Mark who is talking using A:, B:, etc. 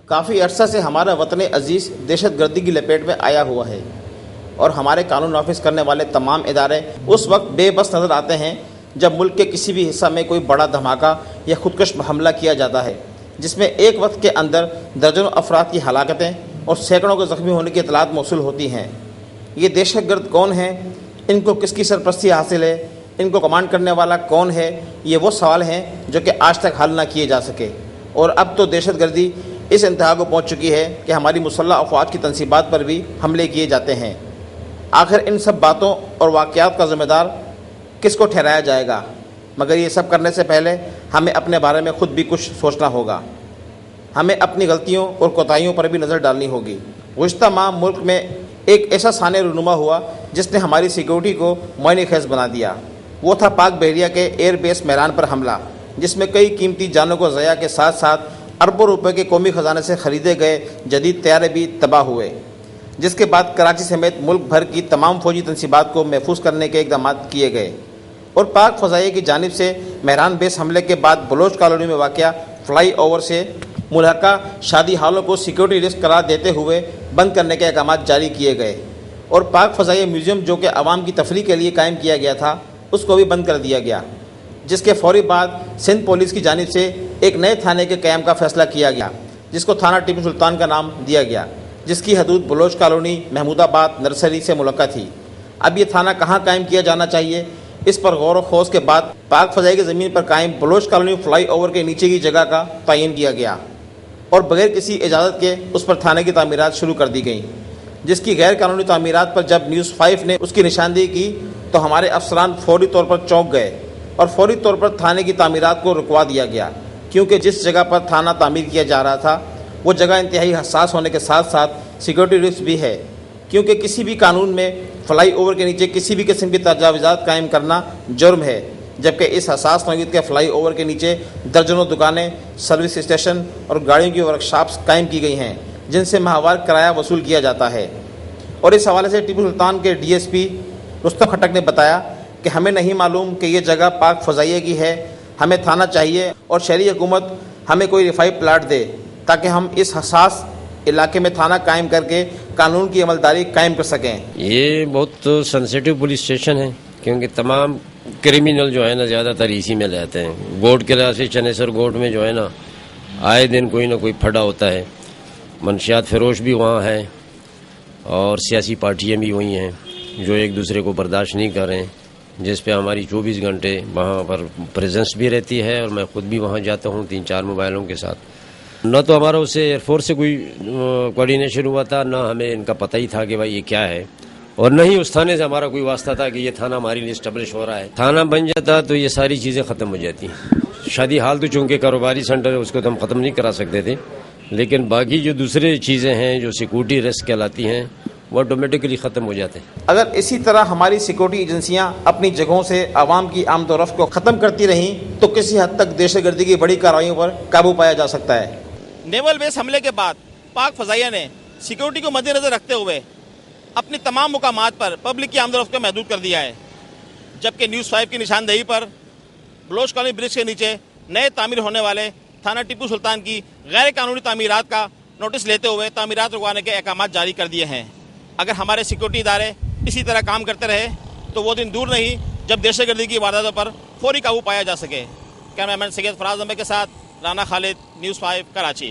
A: کافی عرصہ سے ہمارا وطن عزیز دہشت گردی کی لپیٹ میں آیا ہوا ہے اور ہمارے قانون نافذ کرنے والے تمام ادارے اس وقت بے بس نظر آتے ہیں جب ملک کے کسی بھی حصہ میں کوئی بڑا دھماکہ یا خودکش حملہ کیا جاتا ہے، جس میں ایک وقت کے اندر درجنوں افراد کی ہلاکتیں اور سینکڑوں کے زخمی ہونے کی اطلاعات موصول ہوتی ہیں۔ یہ دہشت گرد کون ہیں؟ ان کو کس کی سرپرستی حاصل ہے؟ ان کو کمانڈ کرنے والا کون ہے؟ یہ وہ سوال ہیں جو کہ آج تک حل نہ کیے جا سکے، اور اب تو دہشت گردی اس انتہا کو پہنچ چکی ہے کہ ہماری مسلح افواج کی تنصیبات پر بھی حملے کیے جاتے ہیں۔ آخر ان سب باتوں اور واقعات کا ذمہ دار کس کو ٹھہرایا جائے گا؟ مگر یہ سب کرنے سے پہلے ہمیں اپنے بارے میں خود بھی کچھ سوچنا ہوگا۔ ہمیں اپنی غلطیوں اور کوتاہیوں پر بھی نظر ڈالنی ہوگی۔ گزشتہ ماہ ملک میں ایک ایسا سانحہ رونما ہوا جس نے ہماری سیکیورٹی کو معائنہ خیز بنا دیا۔ وہ تھا پاک بحریہ کے ایئر بیس میران پر حملہ، جس میں کئی قیمتی جانوں کو ضیاع کے ساتھ ساتھ اربوں روپے کے قومی خزانے سے خریدے گئے جدید طیارے بھی تباہ ہوئے، جس کے بعد کراچی سمیت ملک بھر کی تمام فوجی تنصیبات کو محفوظ کرنے کے اقدامات کیے گئے، اور پاک فضائیہ کی جانب سے مہران بیس حملے کے بعد بلوچ کالونی میں واقع فلائی اوور سے ملحقہ شادی ہالوں کو سیکیورٹی رسک قرار دیتے ہوئے بند کرنے کے احکامات جاری کیے گئے، اور پاک فضائیہ میوزیم جو کہ عوام کی تفریح کے لیے قائم کیا گیا تھا اس کو بھی بند کر دیا گیا، جس کے فوری بعد سندھ پولیس کی جانب سے ایک نئے تھانے کے قیام کا فیصلہ کیا گیا، جس کو تھانہ ٹیپو سلطان کا نام دیا گیا، جس کی حدود بلوچ کالونی، محمود آباد، نرسری سے ملحقہ تھی۔ اب یہ تھانہ کہاں قائم کیا جانا چاہیے، اس پر غور و خوض کے بعد پاک فضائیہ کی زمین پر قائم بلوچ کالونی فلائی اوور کے نیچے کی جگہ کا تعین کیا گیا، اور بغیر کسی اجازت کے اس پر تھانے کی تعمیرات شروع کر دی گئیں، جس کی غیر قانونی تعمیرات پر جب نیوز 5 نے اس کی نشاندہی کی تو ہمارے افسران فوری طور پر چونک گئے اور فوری طور پر تھانے کی تعمیرات کو رکوا دیا گیا، کیونکہ جس جگہ پر تھانہ تعمیر کیا جا رہا تھا وہ جگہ انتہائی حساس ہونے کے ساتھ ساتھ سیکیورٹی رسک بھی ہے، کیونکہ کسی بھی قانون میں فلائی اوور کے نیچے کسی بھی قسم کی تجاوزات قائم کرنا جرم ہے، جبکہ اس حساس نوعیت کے فلائی اوور کے نیچے درجنوں دکانیں، سروس اسٹیشن اور گاڑیوں کی ورکشاپس قائم کی گئی ہیں جن سے ماہوار کرایہ وصول کیا جاتا ہے۔ اور اس حوالے سے ٹیپو سلطان کے D S P Rustam Khattak نے بتایا کہ ہمیں نہیں معلوم کہ یہ جگہ پاک فضائیہ کی ہے، ہمیں تھانہ چاہیے اور شہری حکومت ہمیں کوئی رفائی پلاٹ دے تاکہ ہم اس حساس علاقے میں تھانہ قائم کر کے قانون کی عملداری قائم کر سکیں۔
B: یہ بہت سینسیٹیو پولیس اسٹیشن ہے، کیونکہ تمام کرمینل جو ہے نا زیادہ تر اسی میں رہتے ہیں۔ گوٹ کے لحاظ سے چنیسر گوٹ میں جو ہے نا آئے دن کوئی نہ کوئی پھڈا ہوتا ہے، منشیات فروش بھی وہاں ہیں اور سیاسی پارٹیاں بھی وہی ہیں جو ایک دوسرے کو برداشت نہیں کر رہے ہیں، جس پہ ہماری 24 گھنٹے وہاں پر پریزنس بھی رہتی ہے، اور میں خود بھی وہاں جاتا ہوں 3-4 موبائلوں کے ساتھ۔ نہ تو ہمارا اس سے ایئر فورس سے کوئی کوارڈینیشن ہوا تھا، نہ ہمیں ان کا پتہ ہی تھا کہ بھائی یہ کیا ہے، اور نہ ہی اس تھانے سے ہمارا کوئی واسطہ تھا کہ یہ تھانہ ہمارے لیے اسٹیبلش ہو رہا ہے۔ تھانہ بن جاتا تو یہ ساری چیزیں ختم ہو جاتی ہیں۔ شادی ہال تو چونکہ کاروباری سینٹر ہے، اس کو تو ہم ختم نہیں کرا سکتے تھے، لیکن باقی جو دوسرے چیزیں ہیں جو سیکورٹی رسک کہلاتی ہیں وہ آٹومیٹکلی ختم ہو جاتے ہیں۔
A: اگر اسی طرح ہماری سیکورٹی ایجنسیاں اپنی جگہوں سے عوام کی آمد و رفت کو ختم کرتی رہیں تو کسی حد تک دہشت گردی کی بڑی کارروائیوں پر قابو پایا جا سکتا ہے۔
C: نیول بیس حملے کے بعد پاک فضائیہ نے سیکورٹی کو مد نظر رکھتے ہوئے اپنی تمام مقامات پر پبلک کی آمد و رفت کو محدود کر دیا ہے، جبکہ نیوز 5 کی نشاندہی پر بلوچ کالونی برج کے نیچے نئے تعمیر ہونے والے تھانہ ٹیپو سلطان کی غیر قانونی تعمیرات کا نوٹس لیتے ہوئے تعمیرات رکوانے کے احکامات جاری کر دیے ہیں۔ اگر ہمارے سیکورٹی ادارے اسی طرح کام کرتے رہے تو وہ دن دور نہیں جب دہشت گردی کی وارداتوں پر فوری قابو پایا جا سکے۔ کیمرہ مین سید فراز احمد کے ساتھ رانا خالد، نیوز 5 کراچی۔